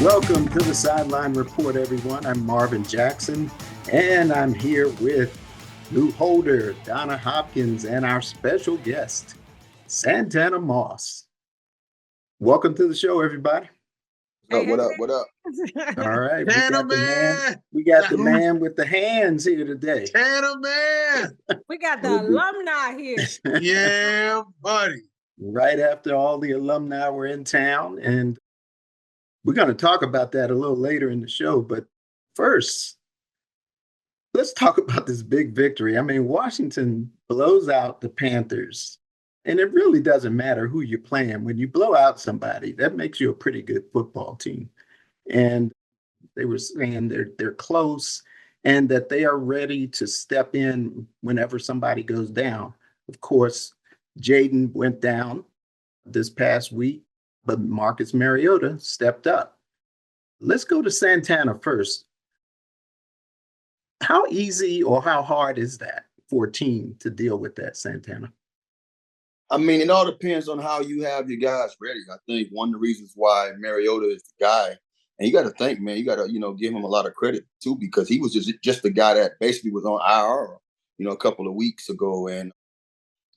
Welcome to the Sideline Report, everyone. I'm Marvin Jackson, and I'm here with new holder Donna Hopkins and our special guest, Santana Moss. Welcome to the show, everybody. What up? All right, Tanner man. We got the man with the hands here today. Tanner man. We got the alumni here. Yeah, buddy. Right after all the alumni were in town, and we're going to talk about that a little later in the show. But first, let's talk about this big victory. I mean, Washington blows out the Panthers, and it really doesn't matter who you're playing. When you blow out somebody, that makes you a pretty good football team. And they were saying they're close and that they are ready to step in whenever somebody goes down. Of course, Jaden went down this past week, but Marcus Mariota stepped up. Let's go to Santana first. How easy or how hard is that for a team to deal with that, Santana? I mean, it all depends on how you have your guys ready. I think one of the reasons why Mariota is the guy, and you got to think, man, you got to, give him a lot of credit too, because he was just the guy that basically was on IR, a couple of weeks ago and,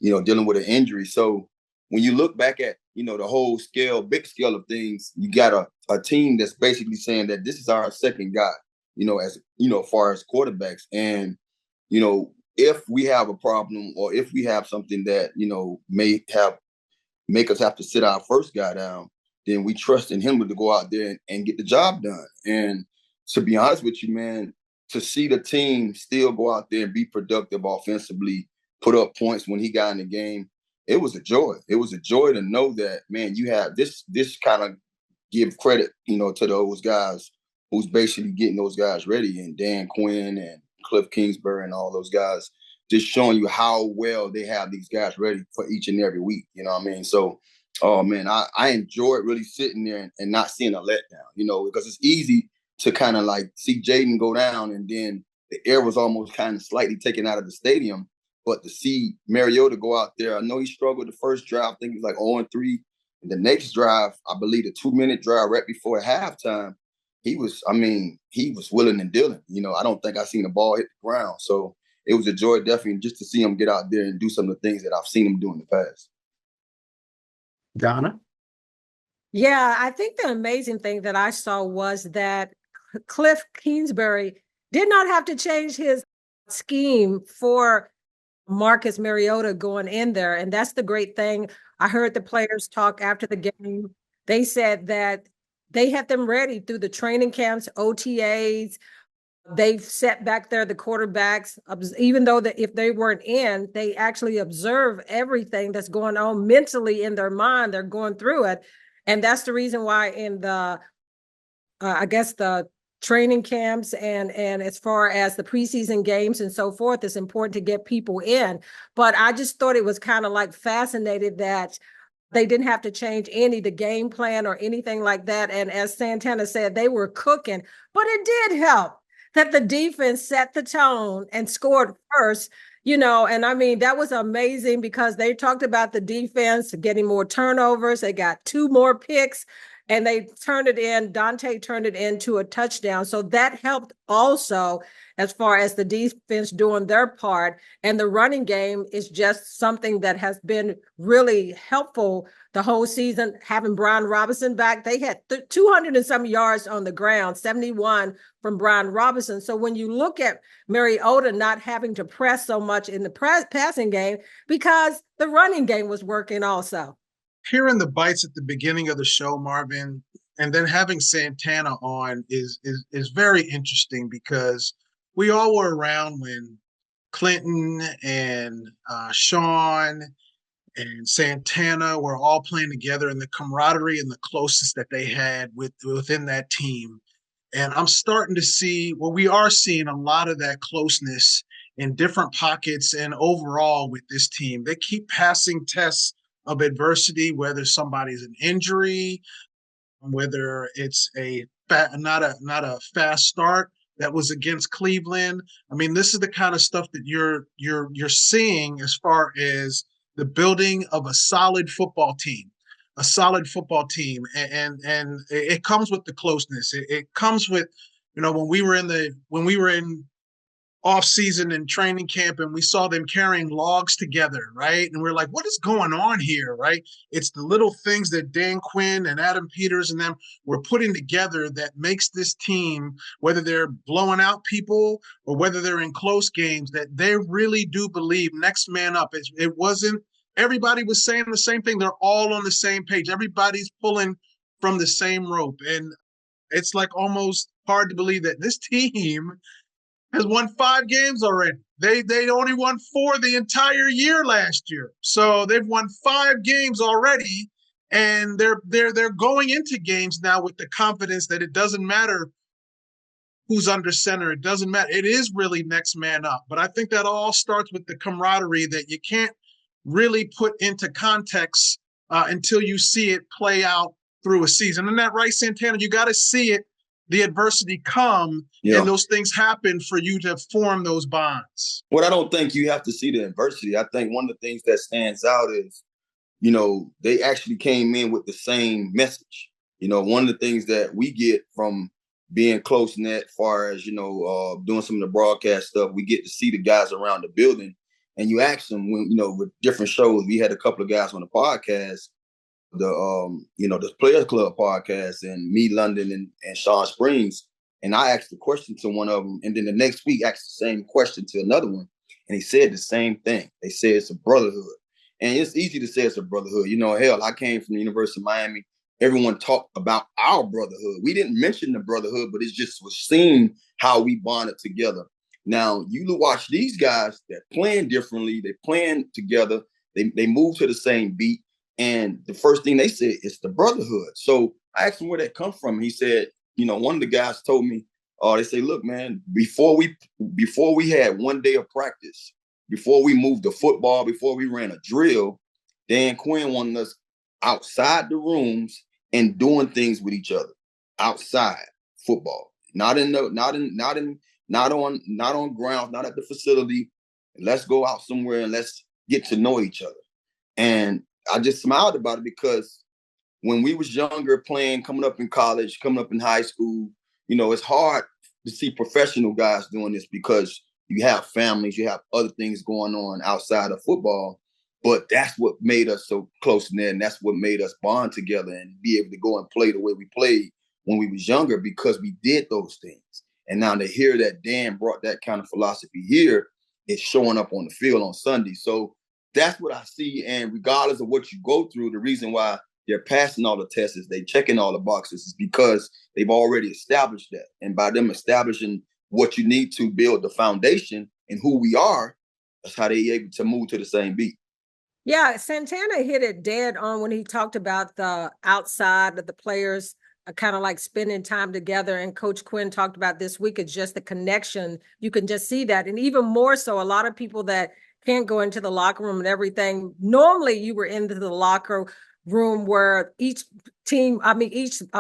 dealing with an injury. So when you look back at, the whole big scale of things, you got a team that's basically saying that this is our second guy, as far as quarterbacks. And, if we have a problem or if we have something that, make us have to sit our first guy down, then we trust in him to go out there and get the job done. And to be honest with you, man, to see the team still go out there and be productive offensively, put up points when he got in the game, it was a joy. It was a joy to know that, man, you have this kind of give credit, to those guys who's basically getting those guys ready, and Dan Quinn and Cliff Kingsbury and all those guys, just showing you how well they have these guys ready for each and every week. You know what I mean? So, oh man, I enjoyed really sitting there and not seeing a letdown, because it's easy to kind of like see Jaden go down and then the air was almost kind of slightly taken out of the stadium. But to see Mariota go out there, I know he struggled the first drive. I think he was like 0-3. And the next drive, I believe the 2-minute drive right before halftime, he was willing and dealing. I don't think I seen the ball hit the ground. So it was a joy definitely just to see him get out there and do some of the things that I've seen him do in the past. Donna? Yeah, I think the amazing thing that I saw was that Cliff Kingsbury did not have to change his scheme for Marcus Mariota going in there. And that's the great thing. I heard the players talk after the game. They said that they had them ready through the training camps, OTAs. They've set back there the quarterbacks, even though if they weren't in, they actually observe everything that's going on mentally in their mind. They're going through it. And that's the reason why in the, the training camps and as far as the preseason games and so forth, it's important to get people in. But I just thought it was kind of like fascinated that they didn't have to change the game plan or anything like that. And as Santana said, they were cooking, but it did help that the defense set the tone and scored first, and I mean, that was amazing because they talked about the defense getting more turnovers. They got 2 more picks. And they turned it in. Dante turned it into a touchdown. So that helped also as far as the defense doing their part. And the running game is just something that has been really helpful the whole season. Having Brian Robinson back, they had 200 and some yards on the ground, 71 from Brian Robinson. So when you look at Mariota not having to press so much in the passing game, because the running game was working also. Hearing the bites at the beginning of the show, Marvin, and then having Santana on is very interesting because we all were around when Clinton and Sean and Santana were all playing together, and the camaraderie and the closeness that they had within that team. And I'm starting to see, we are seeing a lot of that closeness in different pockets and overall with this team. They keep passing tests of adversity, whether somebody's an injury, whether it's not a fast start that was against Cleveland. I mean, this is the kind of stuff that you're seeing as far as the building of a solid football team, a solid football team, and it comes with the closeness. It comes with, when we were in off season and training camp, and we saw them carrying logs together, right? And we're like, what is going on here, right? It's the little things that Dan Quinn and Adam Peters and them were putting together that makes this team, whether they're blowing out people or whether they're in close games, that they really do believe next man up. It wasn't, everybody was saying the same thing. They're all on the same page. Everybody's pulling from the same rope. And it's like almost hard to believe that this team has won 5 games already. They only won 4 the entire year last year. So they've won 5 games already, and they're going into games now with the confidence that it doesn't matter who's under center. It doesn't matter. It is really next man up. But I think that all starts with the camaraderie that you can't really put into context until you see it play out through a season. Isn't that right, Santana? You got to see it, the adversity come, and those things happen for you to form those bonds. Well, I don't think you have to see the adversity. I think one of the things that stands out is, they actually came in with the same message. One of the things that we get from being close-knit, as far as, doing some of the broadcast stuff, we get to see the guys around the building. And you ask them when, with different shows, we had a couple of guys on the podcast, the Players Club podcast, and me, London, and Sean Springs. And I asked the question to one of them, and then the next week asked the same question to another one. And he said the same thing. They said it's a brotherhood. And it's easy to say it's a brotherhood. Hell, I came from the University of Miami. Everyone talked about our brotherhood. We didn't mention the brotherhood, but it just was seen how we bonded together. Now, you watch these guys that playing differently. They playing together. They move to the same beat. And the first thing they said is the brotherhood. So I asked him where that come from. He said, one of the guys told me, they say, look, man, before we had one day of practice, before we moved the football, before we ran a drill, Dan Quinn wanted us outside the rooms and doing things with each other outside football, not on grounds, not at the facility. Let's go out somewhere and let's get to know each other. And I just smiled about it because when we was younger, playing, coming up in college, coming up in high school, it's hard to see professional guys doing this because you have families, you have other things going on outside of football. But that's what made us so close-knit, and that's what made us bond together and be able to go and play the way we played when we was younger, because we did those things. And now to hear that Dan brought that kind of philosophy here, it's showing up on the field on Sunday. So that's what I see. And regardless of what you go through, the reason why they're passing all the tests, is they checking all the boxes, is because they've already established that. And by them establishing what you need to build the foundation and who we are, that's how they're able to move to the same beat. Yeah, Santana hit it dead on when he talked about the outside of the players, kind of like spending time together. And Coach Quinn talked about this week, it's just the connection. You can just see that. And even more so, a lot of people that can't go into the locker room and everything, normally you were into the locker room where each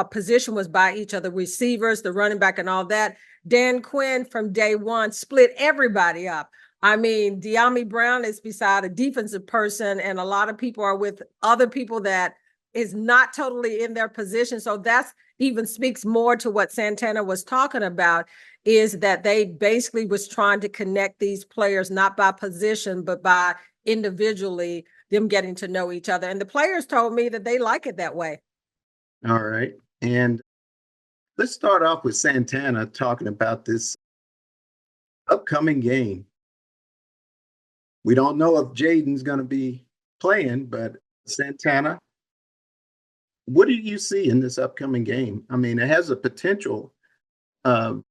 position was by each other, receivers, the running back, and all that. Dan Quinn from day one split everybody up. De'Ami Brown is beside a defensive person, and a lot of people are with other people that is not totally in their position. So that's even speaks more to what Santana was talking about, is that they basically was trying to connect these players, not by position, but by individually them getting to know each other. And the players told me that they like it that way. All right. And let's start off with Santana talking about this upcoming game. We don't know if Jaden's going to be playing, but Santana, what do you see in this upcoming game? It has a potential of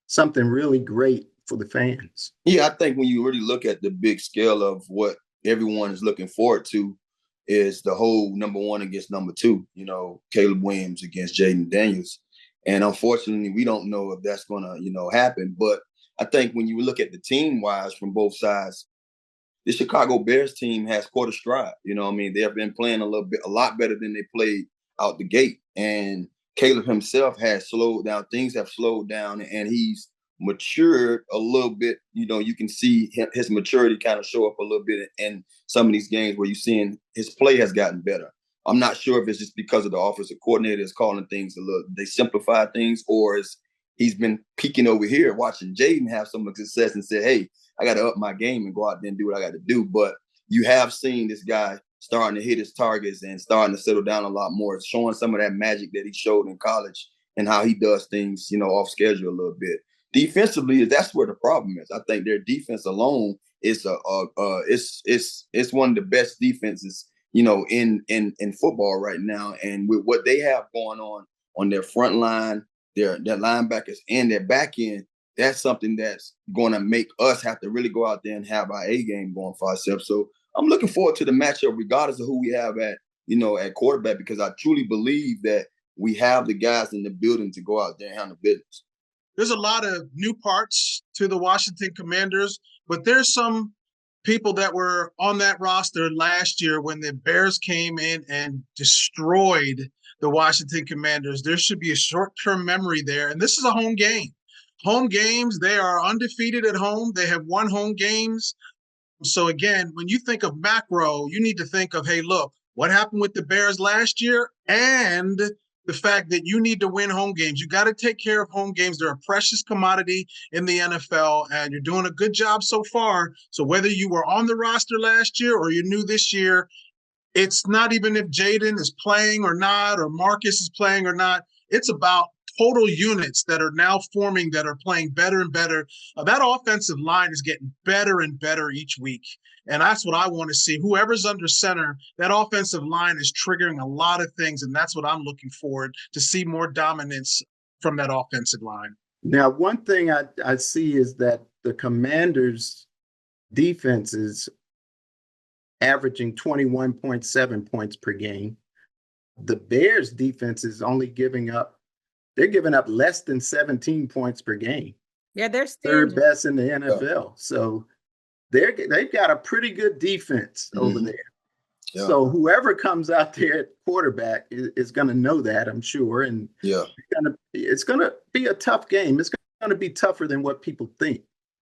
something really great for the fans. Yeah, I think when you really look at the big scale of what everyone is looking forward to, is the whole number 1 against number 2, Caleb Williams against Jaden Daniels. And unfortunately, we don't know if that's going to, happen. But I think when you look at the team-wise from both sides, the Chicago Bears team has quarter stride. They have been playing a lot better than they played out the gate. And Caleb himself has slowed down. Things have slowed down, and he's matured a little bit. You can see his maturity kind of show up a little bit in some of these games where you're seeing his play has gotten better. I'm not sure if it's just because of the offensive coordinator is calling things they simplify things, or he's been peeking over here watching Jaden have some success and said, hey, I got to up my game and go out there and do what I got to do. But you have seen this guy starting to hit his targets and starting to settle down a lot more. It's showing some of that magic that he showed in college and how he does things, off schedule a little bit. Defensively, that's where the problem is. I think their defense alone is it's one of the best defenses, in football right now. And with what they have going on their front line, their linebackers and their back end, that's something that's going to make us have to really go out there and have our A game going for ourselves. So I'm looking forward to the matchup, regardless of who we have at quarterback, because I truly believe that we have the guys in the building to go out there and handle business. There's a lot of new parts to the Washington Commanders, but there's some people that were on that roster last year when the Bears came in and destroyed the Washington Commanders. There should be a short-term memory there, and this is a home game. Home games, they are undefeated at home. They have won home games. So again, when you think of macro, you need to think of, hey, look, what happened with the Bears last year and the fact that you need to win home games. You got to take care of home games. They're a precious commodity in the NFL, and you're doing a good job so far. So whether you were on the roster last year or you're new this year, it's not even if Jaden is playing or not, or Marcus is playing or not. It's about total units that are now forming that are playing better and better. That offensive line is getting better and better each week. And that's what I want to see. Whoever's under center, that offensive line is triggering a lot of things. And that's what I'm looking forward to see, more dominance from that offensive line. Now, one thing I see is that the Commanders' defense is averaging 21.7 points per game. The Bears' defense is only giving up less than 17 points per game. Yeah, they're third best in the NFL. So they've got a pretty good defense over there. Yeah. So whoever comes out there at quarterback is going to know that, I'm sure. And it's going to be a tough game. It's going to be tougher than what people think.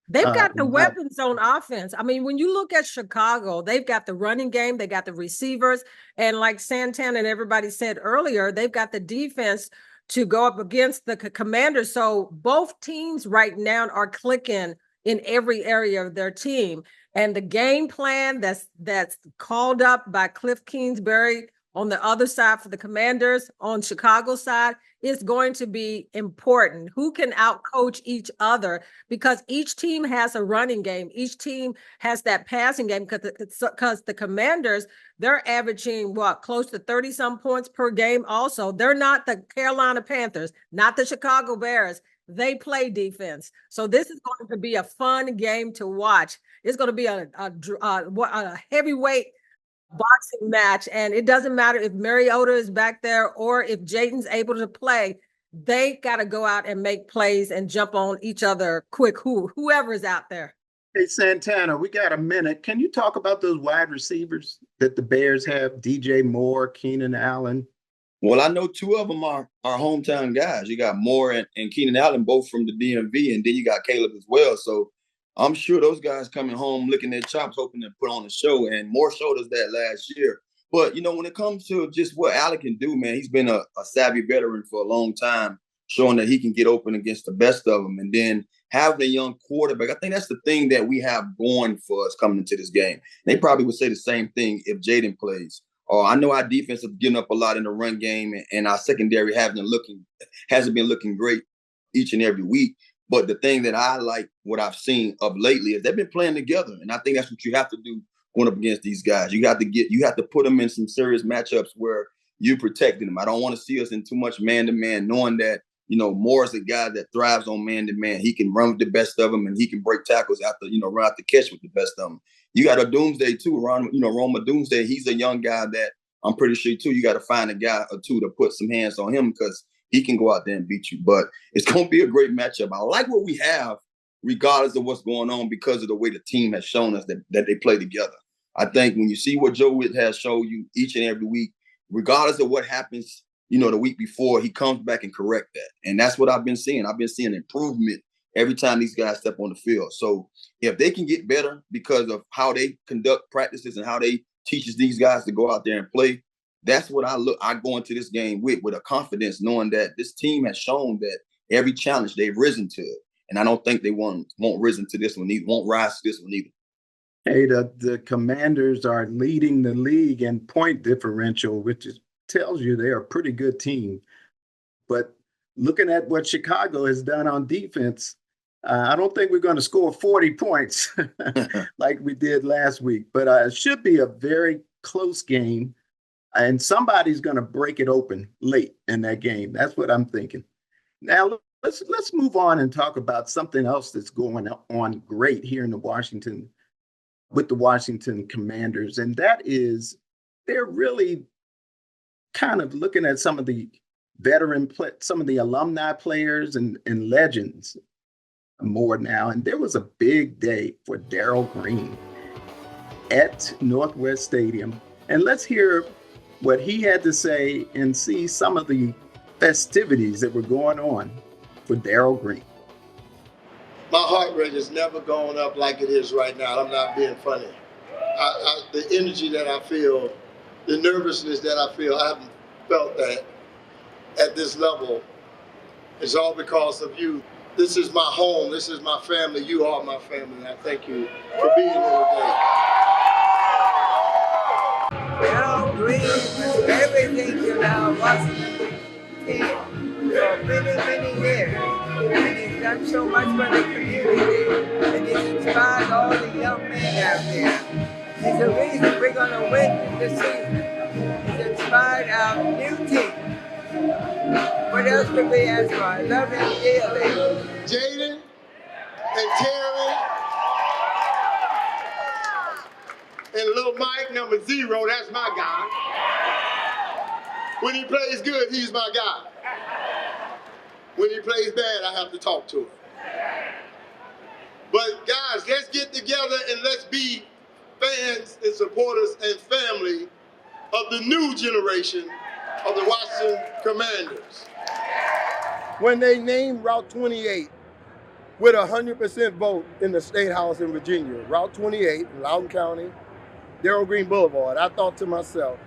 They've got the weapons on offense. I mean, when you look at Chicago, they've got the running game, they got the receivers, and like Santana and everybody said earlier, they've got the defense to go up against the Commanders. So both teams right now are clicking in every area of their team. And the game plan that's called up by Cliff Kingsbury on the other side for the Commanders, on Chicago's side, is going to be important. Who can outcoach each other? Because each team has a running game. Each team has that passing game, because the Commanders, they're averaging, close to 30-some points per game also. They're not the Carolina Panthers, not the Chicago Bears. They play defense. So this is going to be a fun game to watch. It's going to be a heavyweight boxing match, and it doesn't matter if Mariota is back there or if Jaden's able to play. They got to go out and make plays and jump on each other quick, whoever's out there. Hey, Santana, we got a minute. Can you talk about those wide receivers that the Bears have? DJ Moore, Keenan Allen. Well, I know two of them are hometown guys. You got Moore and Keenan Allen, both from the DMV, and then you got Caleb as well. So I'm sure those guys coming home licking their chops, hoping to put on a show, and Moore showed us that last year. But, when it comes to just what Allen can do, man, he's been a savvy veteran for a long time, showing that he can get open against the best of them. And then having a young quarterback, I think that's the thing that we have going for us coming into this game. They probably would say the same thing if Jaden plays. I know our defense is giving up a lot in the run game, and our secondary hasn't been looking great each and every week. But the thing that I like, what I've seen of lately, is they've been playing together, and I think that's what you have to do going up against these guys. You have to put them in some serious matchups where you're protecting them. I don't want to see us in too much man-to-man, knowing that Moore is a guy that thrives on man-to-man. He can run with the best of them, and he can break tackles after run out the catch with the best of them. You got a Doomsday too, Roma Doomsday. He's a young guy that I'm pretty sure too. You got to find a guy or two to put some hands on him, because he can go out there and beat you. But it's going to be a great matchup. I like what we have, regardless of what's going on, because of the way the team has shown us that they play together. I think when you see what Joe Witt has shown you each and every week, regardless of what happens, the week before, he comes back and correct that. And that's what I've been seeing. I've been seeing improvement every time these guys step on the field. So if they can get better because of how they conduct practices and how they teaches these guys to go out there and play, that's what I go into this game with a confidence, knowing that this team has shown that every challenge they've risen to it. And I don't think they won't risen to this one either, won't rise to this one either. Hey, the Commanders are leading the league in point differential, which tells you they're a pretty good team. But looking at what Chicago has done on defense, I don't think we're going to score 40 points like we did last week. But it should be a very close game, and somebody's going to break it open late in that game. That's what I'm thinking. Now, let's move on and talk about something else that's going on great here in with the Washington Commanders, and that is they're really kind of looking at some of the some of the alumni players and legends more now. And there was a big day for Darrell Green at Northwest Stadium. And let's hear what he had to say and see some of the festivities that were going on for Darrell Green. My heart rate has never gone up like it is right now. I'm not being funny. The energy that I feel, the nervousness that I feel, I haven't felt that at this level. It's all because of you. This is my home. This is my family. You are my family. And I thank you for being here today. Darrell Green was everything to our Washington team for many, many years. And he's done so much for the community, and he's inspired all the young men out there. He's the reason we're going to win this season. He's inspired our new team. What else could we ask for? I love him dearly. Jaden and Terry and little Mike, number 0, that's my guy. When he plays good, he's my guy. When he plays bad, I have to talk to him. But guys, let's get together and let's be fans and supporters and family of the new generation of the Washington Commanders. When they named Route 28 with 100% vote in the State House in Virginia, Route 28 in Loudoun County, Darrell Green Boulevard, I thought to myself,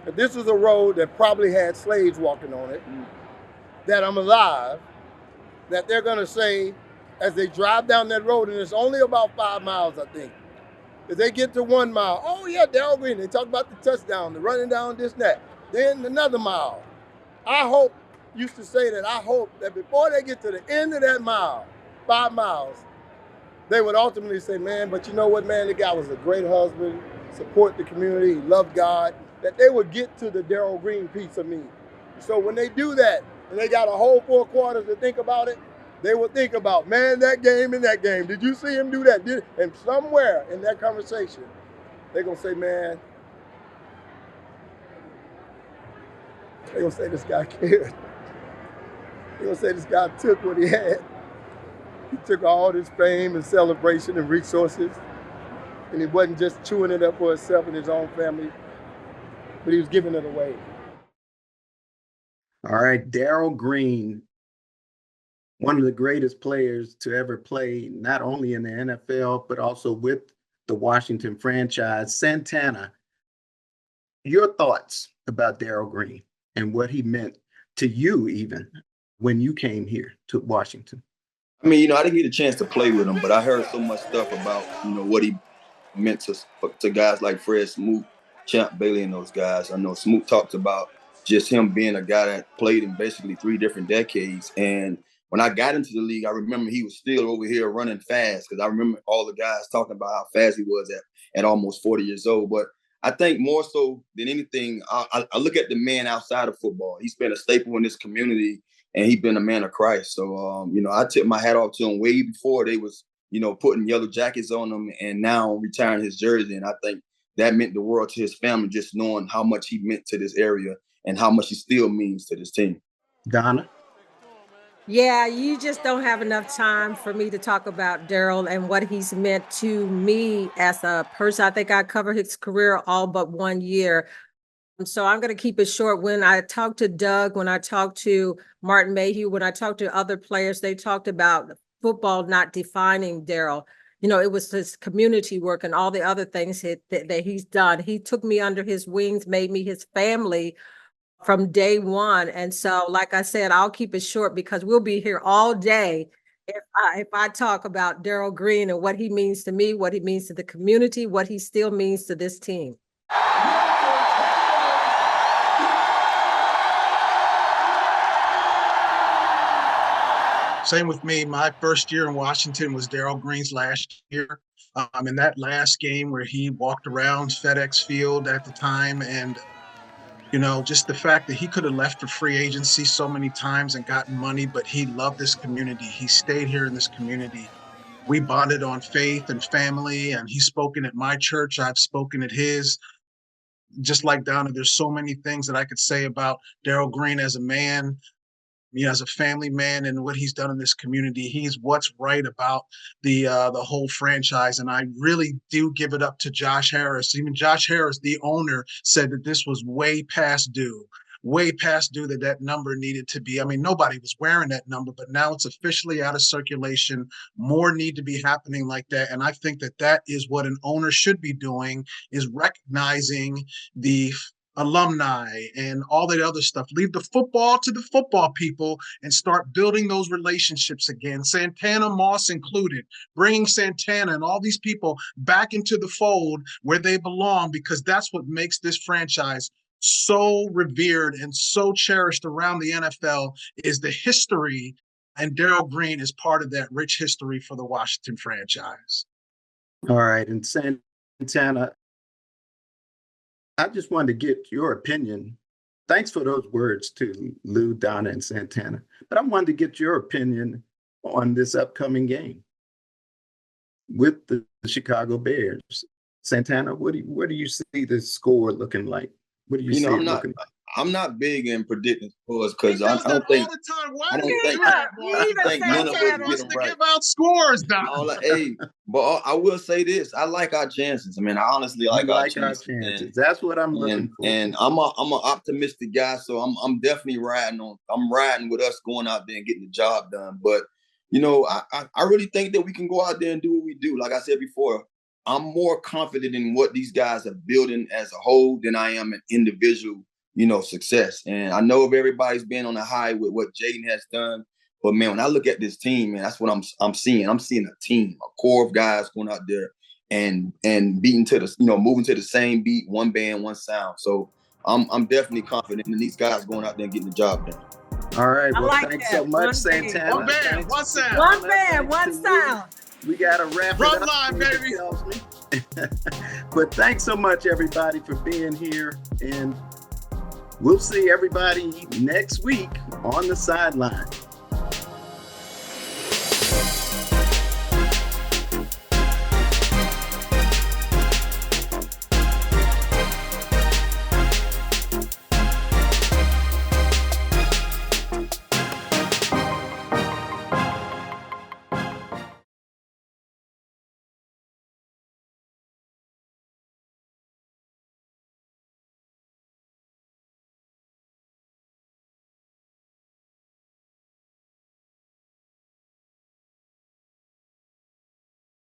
if this is a road that probably had slaves walking on it, that I'm alive, that they're gonna say, as they drive down that road, and it's only about 5 miles, I think. If they get to 1 mile, oh yeah, Darrell Green, they talk about the touchdown, the running down this, that. Then another mile. I used to say that I hope that before they get to the end of that mile, 5 miles, they would ultimately say, man, but you know what, man, the guy was a great husband, support the community, he loved God, that they would get to the Darrell Green piece of me. So when they do that, and they got a whole 4 quarters to think about it, they will think about, man, that game and that game. Did you see him do that? And somewhere in that conversation, they're going to say, man, they're going to say this guy cared. They're going to say this guy took what he had. He took all this fame and celebration and resources, and he wasn't just chewing it up for himself and his own family, but he was giving it away. All right, Darrell Green, one of the greatest players to ever play, not only in the NFL, but also with the Washington franchise. Santana, your thoughts about Darrell Green and what he meant to you even when you came here to Washington? I mean, I didn't get a chance to play with him, but I heard so much stuff about, what he meant to guys like Fred Smoot, Champ Bailey, and those guys. I know Smoot talked about just him being a guy that played in basically 3 different decades. And when I got into the league, I remember he was still over here running fast, because I remember all the guys talking about how fast he was at almost 40 years old. But I think more so than anything, I look at the man outside of football. He's been a staple in this community, and he's been a man of Christ. So, I tip my hat off to him way before they was, putting yellow jackets on him and now retiring his jersey. And I think that meant the world to his family, just knowing how much he meant to this area and how much he still means to this team. Donna? Yeah, you just don't have enough time for me to talk about Darrell and what he's meant to me as a person. I think I covered his career all but 1 year. So I'm going to keep it short. When I talked to Doug, when I talked to Martin Mayhew, when I talked to other players, they talked about football not defining Darrell. it was his community work and all the other things that he's done. He took me under his wings, made me his family from day one. And so, like I said, I'll keep it short because we'll be here all day if I talk about Darrell Green and what he means to me, what he means to the community, what he still means to this team. Same with me. My first year in Washington was Darrell Green's last year. In that last game where he walked around FedEx Field at the time, and just the fact that he could have left for free agency so many times and gotten money, but he loved this community. He stayed here in this community. We bonded on faith and family, and he's spoken at my church. I've spoken at his. Just like Donna, there's so many things that I could say about Darrell Green as a man, as a family man, and what he's done in this community. He's what's right about the whole franchise. And I really do give it up to Josh Harris. Even Josh Harris, the owner, said that this was way past due, that number needed to be. I mean, nobody was wearing that number, but now it's officially out of circulation. More need to be happening like that. And I think that is what an owner should be doing, is recognizing the alumni and all that other stuff. Leave the football to the football people and start building those relationships again. Santana Moss included, bringing Santana and all these people back into the fold where they belong, because that's what makes this franchise so revered and so cherished around the NFL, is the history. And Darrell Green is part of that rich history for the Washington franchise. All right. And Santana, I just wanted to get your opinion. Thanks for those words to Lou, Donna, and Santana. But I wanted to get your opinion on this upcoming game with the Chicago Bears. Santana, what do you see the score looking like? What do you see it looking like? I'm not big in predicting scores because I don't think none of us get them right. Give out scores, Don. But I will say this: I like our chances. I mean, I honestly like our chances. And that's what I'm looking for. And I'm an optimistic guy, so I'm definitely riding with us going out there and getting the job done. But I really think that we can go out there and do what we do. Like I said before, I'm more confident in what these guys are building as a whole than I am an individual, success. And I know everybody's been on a high with what Jaden has done. But man, when I look at this team, man, that's what I'm seeing. I'm seeing a team, a core of guys going out there and beating to the, moving to the same beat, one band, one sound. So I'm definitely confident in these guys going out there and getting the job done. All right. Well, thanks so much, Santana. One band, one sound. One band, one sound. We got to wrap it up. Line, baby. But thanks so much, everybody, for being here. And we'll see everybody next week on the sideline.